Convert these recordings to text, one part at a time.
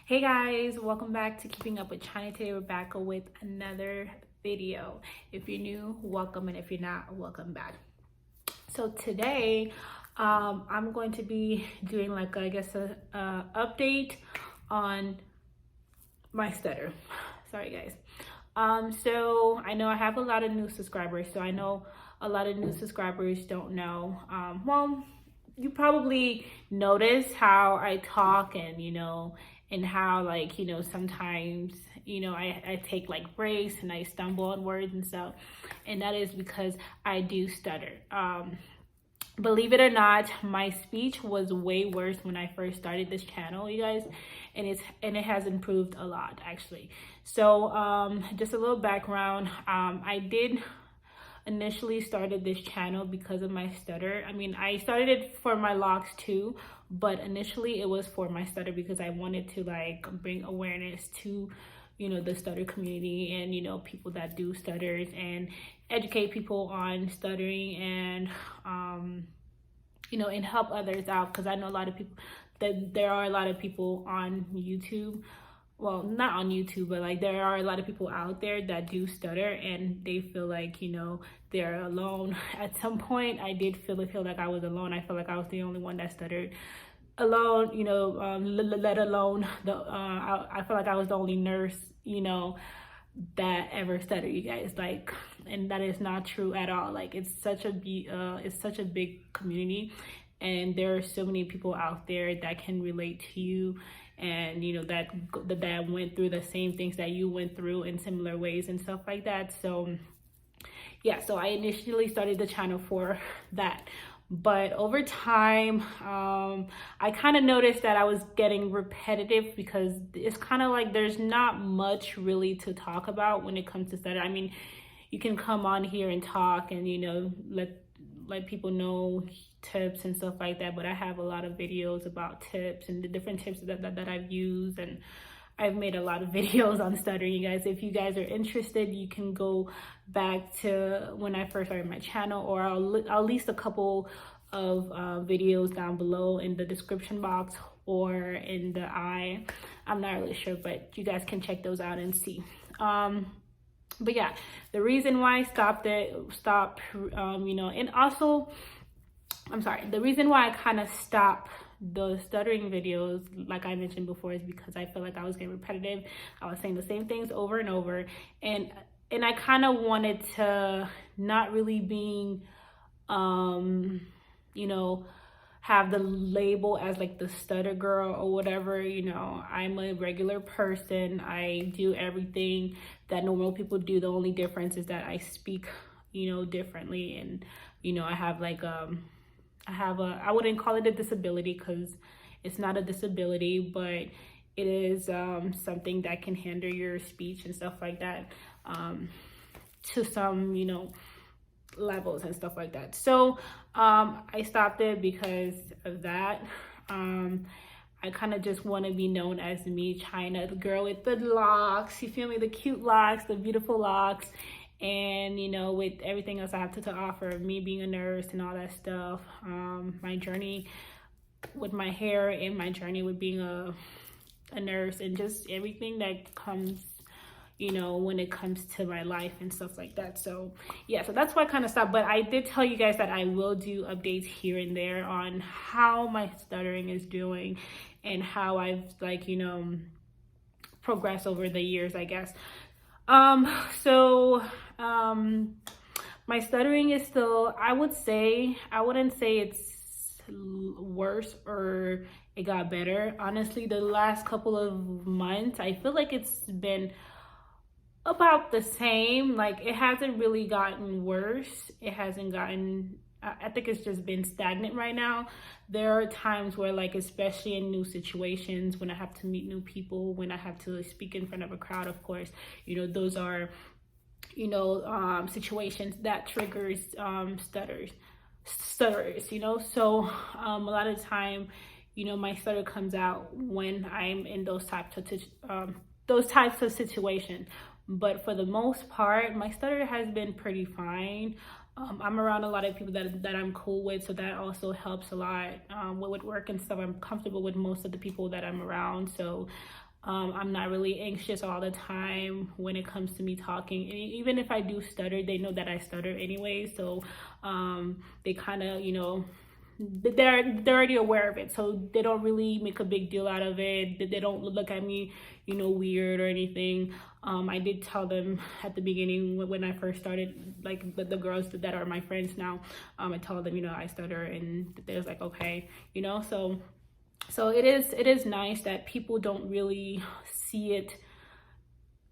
Hey guys, welcome back to Keeping Up with Chyna. Today we're back with another video. If you're new, welcome, and if you're not, welcome back. So today I'm going to be doing like a update on my stutter. Sorry guys. So I know I have a lot of new subscribers, so I know a lot of new subscribers don't know. Well, you probably notice how I talk and how sometimes I take like breaks and I stumble on words and stuff, and that is because I do stutter. Believe it or not, my speech was way worse when I first started this channel, you guys, and it has improved a lot actually. So just a little background. I did initially started this channel because of my stutter. I mean, I started it for my locks too, but initially it was for my stutter because I wanted to like bring awareness to the stutter community and people that do stutters, and educate people on stuttering, and and help others out, because I know a lot of people that there are a lot of people on YouTube, well, not on YouTube, but like there are a lot of people out there that do stutter and they feel like they're alone. At some point I did feel like I was alone. I felt like I was the only one that stuttered alone, let alone I felt like I was the only nurse that ever stuttered, you guys. Like, and that is not true at all. Like, it's such a big community, and there are so many people out there that can relate to you, and that went through the same things that you went through in similar ways and stuff like that. So yeah, so I initially started the channel for that, but over time I kind of noticed that I was getting repetitive, because it's kind of like there's not much really to talk about when it comes to stutter. I mean, you can come on here and talk and let people know tips and stuff like that, but I have a lot of videos about tips and the different tips that I've used, and I've made a lot of videos on stuttering, you guys. If you guys are interested, you can go back to when I first started my channel, or I'll list a couple of videos down below in the description box or in the I'm not really sure, but you guys can check those out and see. But yeah, the reason why I stopped, and also, I'm sorry, the reason why I kind of stopped the stuttering videos, like I mentioned before, is because I felt like I was getting repetitive. I was saying the same things over and over, and I kind of wanted to not really being have the label as like the stutter girl or whatever. I'm a regular person. I do everything that normal people do. The only difference is that I speak differently, and I have like I wouldn't call it a disability, because it's not a disability, but it is something that can hinder your speech and stuff like that, to some levels and stuff like that. So I stopped it because of that. I kind of just want to be known as me, Chyna, the girl with the locks, you feel me, the cute locks, the beautiful locks, and with everything else I have to offer, me being a nurse and all that stuff, my journey with my hair, and my journey with being a nurse, and just everything that comes when it comes to my life and stuff like that. So yeah, so that's why I kind of stopped. But I did tell you guys that I will do updates here and there on how my stuttering is doing and how I've progressed over the years, I guess. My stuttering is still, I wouldn't say it's worse or it got better. Honestly, the last couple of months, I feel like it's been about the same. Like, it hasn't really gotten worse. It hasn't gotten, I think it's just been stagnant right now. There are times where, like, especially in new situations, when I have to meet new people, when I have to speak in front of a crowd, of course, those are situations that triggers stutterers. So a lot of time my stutter comes out when I'm in those types of situations. But for the most part, my stutter has been pretty fine. I'm around a lot of people that I'm cool with, so that also helps a lot with work and stuff. I'm comfortable with most of the people that I'm around, so I'm not really anxious all the time when it comes to me talking. And even if I do stutter, they know that I stutter anyway. So they kind of, you know, they're already aware of it, so they don't really make a big deal out of it. They don't look at me, you know, weird or anything. I did tell them at the beginning when I first started, like the girls that are my friends now, I told them, you know, I stutter, and they was like, okay, you know. So it is nice that people don't really see it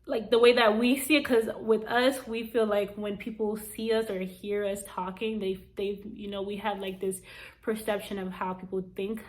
like the way that we see it, because with us, we feel like when people see us or hear us talking, they you know, we have like this perception of how people think,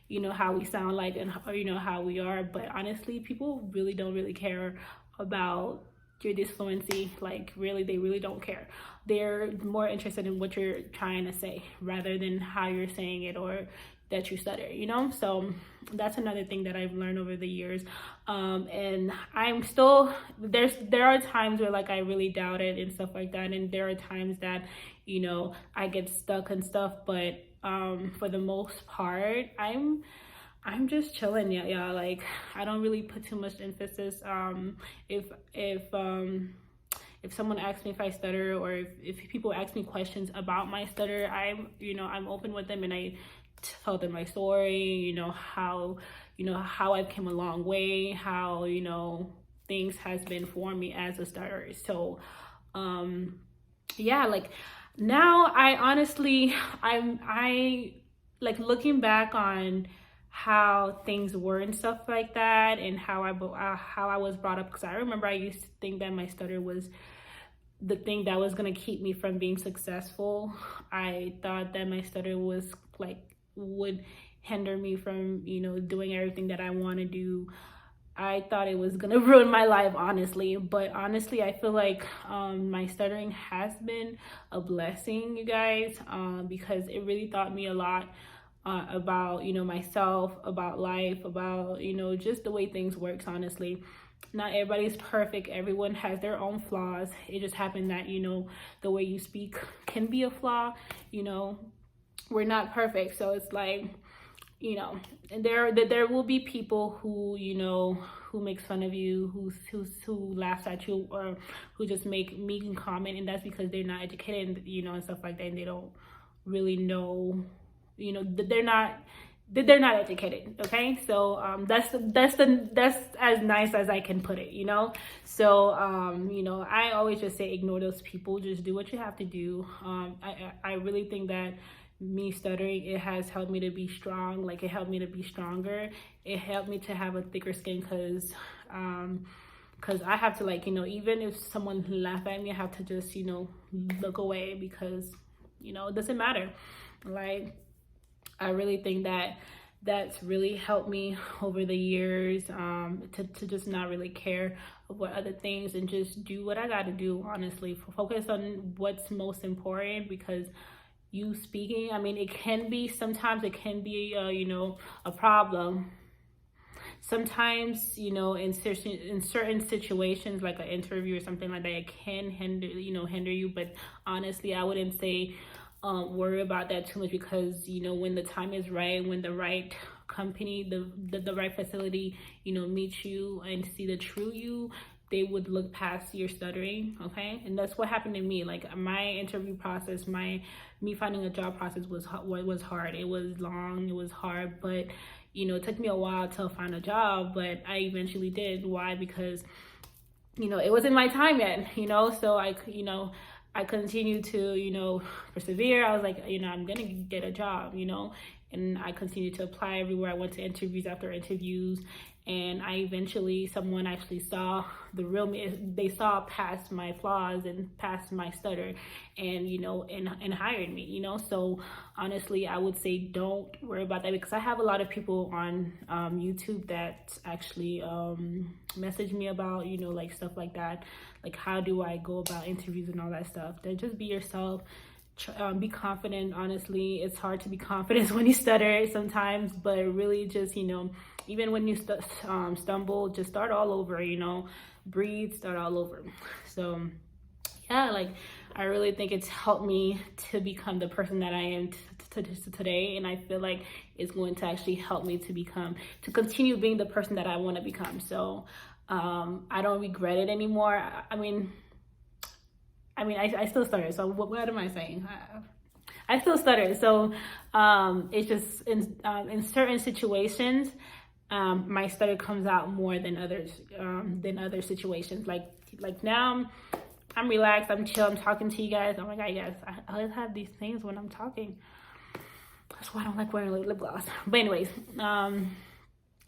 you know, how we sound like, and or, you know, how we are. But honestly, people really don't really care about your disfluency. Like really, they really don't care. They're more interested in what you're trying to say rather than how you're saying it or that you stutter, you know. So that's another thing that I've learned over the years. And I'm still, there are times where like I really doubt it and stuff like that, and there are times that, you know, I get stuck and stuff. But for the most part, I'm just chilling. Yeah, like I don't really put too much emphasis. If someone asks me if I stutter, or if people ask me questions about my stutter, I'm open with them, and I tell them my story, you know, how I've come a long way, how, you know, things has been for me as a stutterer. So yeah, like now I honestly, I like looking back on how things were and stuff like that, and how I was brought up, because I remember I used to think that my stutter was the thing that was going to keep me from being successful. I thought that my stutter was like would hinder me from, you know, doing everything that I want to do. I thought it was gonna ruin my life, honestly. But honestly, I feel like my stuttering has been a blessing, you guys, because it really taught me a lot about, you know, myself, about life, about, you know, just the way things works. Honestly, not everybody's perfect. Everyone has their own flaws. It just happened that, you know, the way you speak can be a flaw. You know, we're not perfect, so it's like, you know, and there will be people who, you know, who makes fun of you, who laughs at you, or who just make mean comment, and that's because they're not educated, you know, and stuff like that, and they don't really know, you know, they're not educated. Okay, so that's as nice as I can put it, you know. So you know, I always just say ignore those people, just do what you have to do. I really think that me stuttering, it has helped me to be strong. Like it helped me to be stronger. It helped me to have a thicker skin, because I have to, like, you know, even if someone laugh at me, I have to just, you know, look away, because, you know, it doesn't matter. Like I really think that that's really helped me over the years, to just not really care about other things and just do what I got to do. Honestly, focus on what's most important, because you speaking, I mean, sometimes it can be you know, a problem. Sometimes, you know, in certain situations, like an interview or something like that, it can hinder you. But honestly, I wouldn't say worry about that too much, because, you know, when the time is right, when the right company, the right facility, you know, meets you and see the true you, they would look past your stuttering. Okay, and that's what happened to me. Like my interview process, me finding a job process was hard. It was long, it was hard, but, you know, it took me a while to find a job, but I eventually did. Why? Because, you know, it wasn't my time yet, you know. So I continued to, you know, persevere. I was like, you know, I'm gonna get a job, you know, and I continued to apply everywhere. I went to interviews after interviews, and someone actually saw the real me. They saw past my flaws and past my stutter, and, you know, and hired me, you know. So honestly, I would say don't worry about that, because I have a lot of people on YouTube that actually message me about, you know, like stuff like that, like how do I go about interviews and all that stuff. Then just be yourself. Be confident. Honestly, it's hard to be confident when you stutter sometimes, but really just, you know, even when you stumble, just start all over, you know, breathe, start all over. So yeah, like I really think it's helped me to become the person that I am to today, and I feel like it's going to actually help me to continue being the person that I want to become. So I don't regret it anymore. I still stutter. So what am I saying? I still stutter. So it's just in certain situations, my stutter comes out more than other situations. Like now I'm relaxed, I'm chill, I'm talking to you guys. Oh my god, you guys, I always have these things when I'm talking. That's why I don't like wearing lip gloss. But anyways,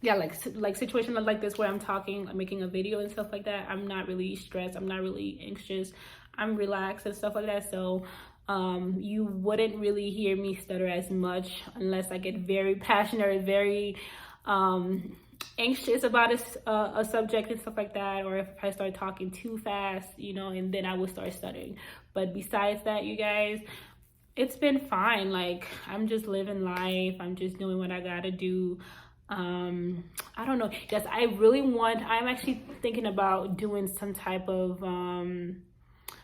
yeah, like situations like this where I'm talking, I'm making a video and stuff like that, I'm not really stressed, I'm not really anxious, I'm relaxed and stuff like that. So you wouldn't really hear me stutter as much unless I get very passionate or very anxious about a subject and stuff like that, or if I start talking too fast, you know, and then I will start stuttering. But besides that, you guys, it's been fine. Like, I'm just living life, I'm just doing what I gotta do. I don't know, yes, I'm actually thinking about doing some type of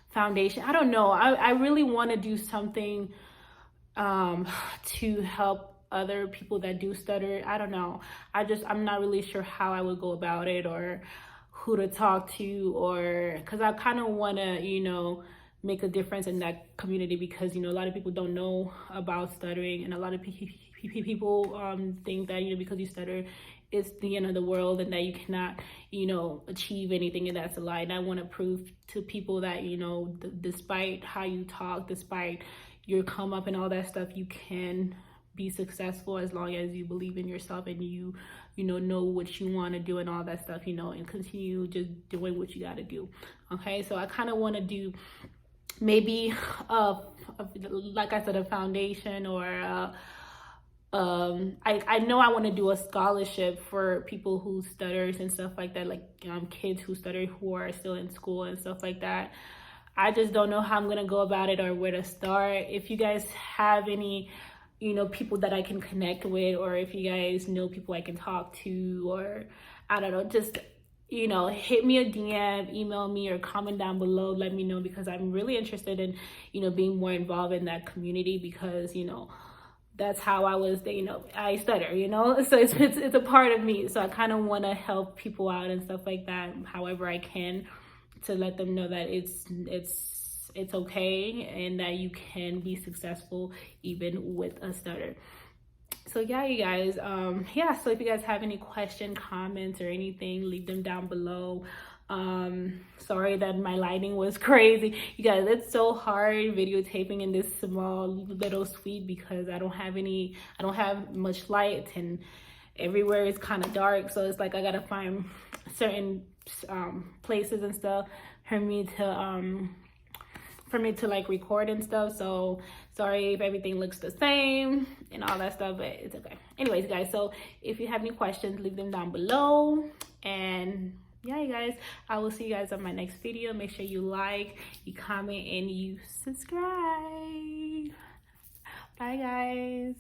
foundation. I don't know, I really want to do something to help other people that do stutter. I don't know, I'm not really sure how I would go about it or who to talk to, or because I kind of want to, you know, make a difference in that community, because, you know, a lot of people don't know about stuttering, and a lot of people think that, you know, because you stutter it's the end of the world and that you cannot, you know, achieve anything, and that's a lie. And I want to prove to people that, you know, despite how you talk, despite your come up and all that stuff, you can be successful as long as you believe in yourself and you know what you want to do and all that stuff, you know, and continue just doing what you got to do. Okay, so I kind of want to do maybe like I said, a foundation, or I know I want to do a scholarship for people who stutters and stuff like that, like kids who stutter who are still in school and stuff like that. I just don't know how I'm gonna go about it or where to start. If you guys have any, you know, people that I can connect with, or if you guys know people I can talk to, or I don't know, just, you know, hit me a DM, email me, or comment down below, let me know, because I'm really interested in, you know, being more involved in that community, because, you know, that's how I was, you know, I stutter, you know, so it's a part of me. So I kind of want to help people out and stuff like that, however I can, to let them know that it's okay and that you can be successful even with a stutter. So yeah, you guys, yeah, so if you guys have any questions, comments, or anything, leave them down below. Sorry that my lighting was crazy, you guys. It's so hard videotaping in this small little suite because I don't have much light, and everywhere is kind of dark, so it's like I gotta find certain places and stuff for me to like record and stuff. So sorry if everything looks the same and all that stuff, but it's okay. Anyways, guys, so if you have any questions, leave them down below. And yeah, you guys, I will see you guys on my next video. Make sure you like, you comment, and you subscribe. Bye, guys.